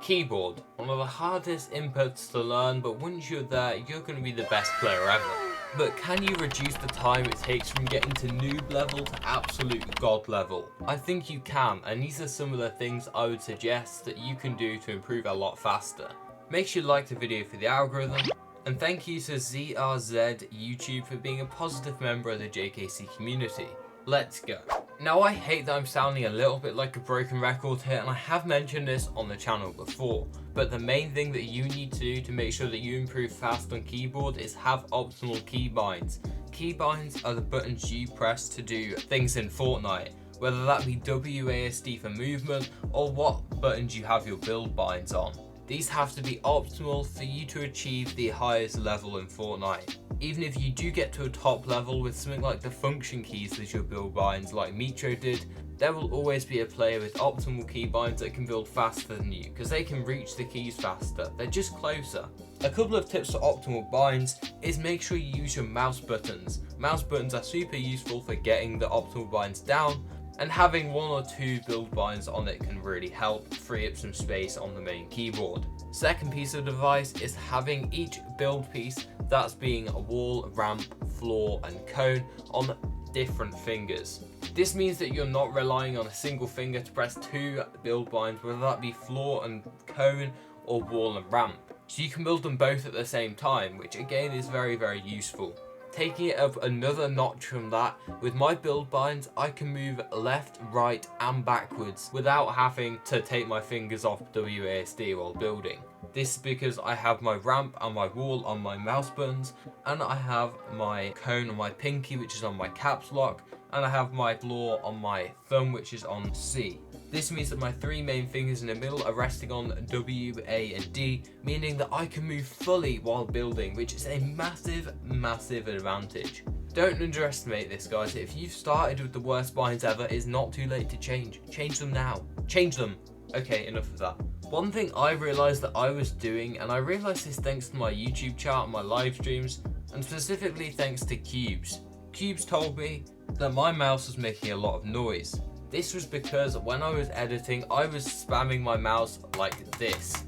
Keyboard, one of the hardest inputs to learn, but once you're there, you're going to be the best player ever. But can you reduce the time it takes from getting to noob level to absolute god level? I think you can, and these are some of the things I would suggest that you can do to improve a lot faster. Make sure you like the video for the algorithm, and thank you to ZRZ YouTube for being a positive member of the JKC community. Let's go. Now I hate that I'm sounding a little bit like a broken record here, and I have mentioned this on the channel before, but the main thing that you need to do to make sure that you improve fast on keyboard is have optimal keybinds. Keybinds are the buttons you press to do things in Fortnite, whether that be WASD for movement or what buttons you have your build binds on. These have to be optimal for you to achieve the highest level in Fortnite. Even if you do get to a top level with something like the function keys as your build binds like Mitro did, there will always be a player with optimal keybinds that can build faster than you because they can reach the keys faster, they're just closer. A couple of tips for optimal binds is make sure you use your mouse buttons. Mouse buttons are super useful for getting the optimal binds down, and having one or two build binds on it can really help free up some space on the main keyboard. Second piece of advice is having each build piece, that's being a wall, ramp, floor and cone, on different fingers. This means that you're not relying on a single finger to press two build binds, whether that be floor and cone or wall and ramp. So you can build them both at the same time, which again is very useful. Taking it up another notch from that, with my build binds I can move left, right and backwards without having to take my fingers off WASD while building. This is because I have my ramp and my wall on my mouse buttons, and I have my cone on my pinky which is on my caps lock, and I have my floor on my thumb which is on C. This means that my three main fingers in the middle are resting on W, A and D, meaning that I can move fully while building, which is a massive advantage. Don't underestimate this, guys. If you've started with the worst binds ever, it's not too late to change. Change them now. Change them. Okay, enough of that. One thing I realised that I was doing, and I realised this thanks to my YouTube chat and my live streams, and specifically thanks to Cubes. Cubes told me that my mouse was making a lot of noise. This was because when I was editing, I was spamming my mouse like this.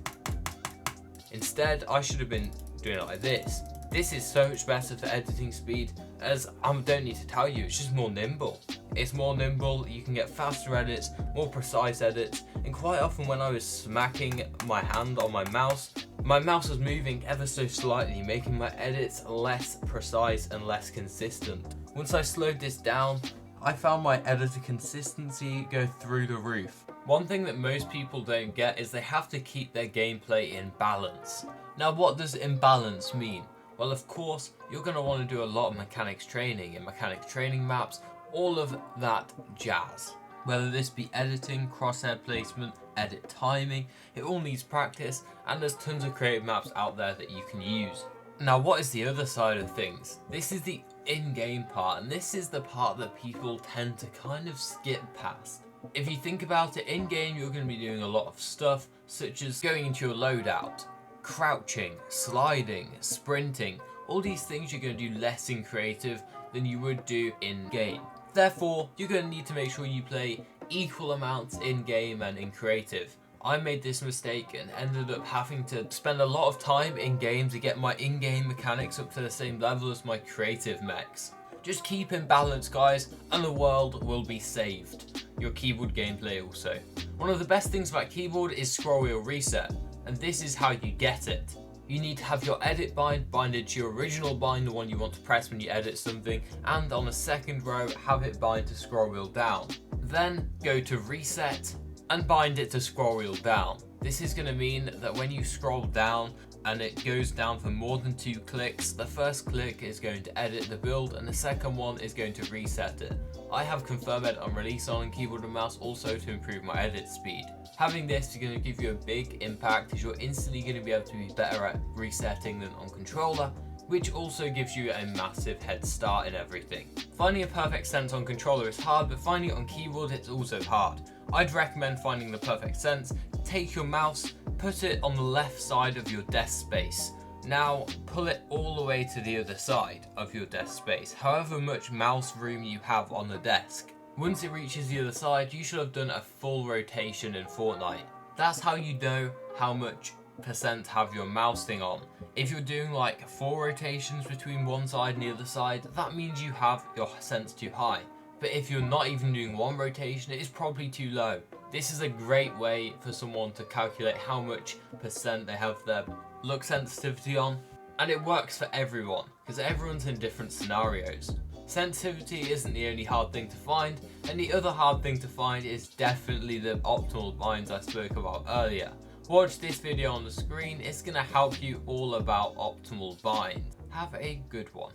Instead, I should have been doing it like this. This is so much better for editing speed, as I don't need to tell you, it's just more nimble. It's more nimble, you can get faster edits, more precise edits, and quite often when I was smacking my hand on my mouse was moving ever so slightly, making my edits less precise and less consistent. Once I slowed this down, I found my editor consistency go through the roof. One thing that most people don't get is they have to keep their gameplay in balance. Now what does imbalance mean? Well, of course, you're going to want to do a lot of mechanics training and mechanics training maps, all of that jazz. Whether this be editing, crosshair placement, edit timing, it all needs practice, and there's tons of creative maps out there that you can use. Now what is the other side of things? This is the in-game part, and this is the part that people tend to kind of skip past. If you think about it, in-game you're going to be doing a lot of stuff such as going into your loadout, crouching, sliding, sprinting. All these things you're going to do less in creative than you would do in-game. Therefore, you're going to need to make sure you play equal amounts in-game and in creative. I made this mistake and ended up having to spend a lot of time in-game to get my in-game mechanics up to the same level as my creative mechs. Just keep in balance, guys, and the world will be saved. Your keyboard gameplay also. One of the best things about keyboard is scroll wheel reset, and this is how you get it. You need to have your edit bind binded to your original bind, the one you want to press when you edit something, and on the second row have it bind to scroll wheel down. Then go to reset and bind it to scroll wheel down. This is going to mean that when you scroll down and it goes down for more than 2 clicks, the first click is going to edit the build and the second one is going to reset it. I have confirm edit on release on keyboard and mouse also to improve my edit speed. Having this is going to give you a big impact as you're instantly going to be able to be better at resetting than on controller, which also gives you a massive head start in everything. Finding a perfect sense on controller is hard, but finding it on keyboard it's also hard. I'd recommend finding the perfect sense. Take your mouse, put it on the left side of your desk space. Now pull it all the way to the other side of your desk space, however much mouse room you have on the desk. Once it reaches the other side, you should have done a full rotation in Fortnite. That's how you know how much percent have your mouse thing on. If you're doing like 4 rotations between one side and the other side, that means you have your sense too high. But if you're not even doing 1 rotation, it is probably too low. This is a great way for someone to calculate how much percent they have their look sensitivity on. And it works for everyone, because everyone's in different scenarios. Sensitivity isn't the only hard thing to find, and the other hard thing to find is definitely the optimal binds I spoke about earlier. Watch this video on the screen, it's going to help you all about optimal binds. Have a good one.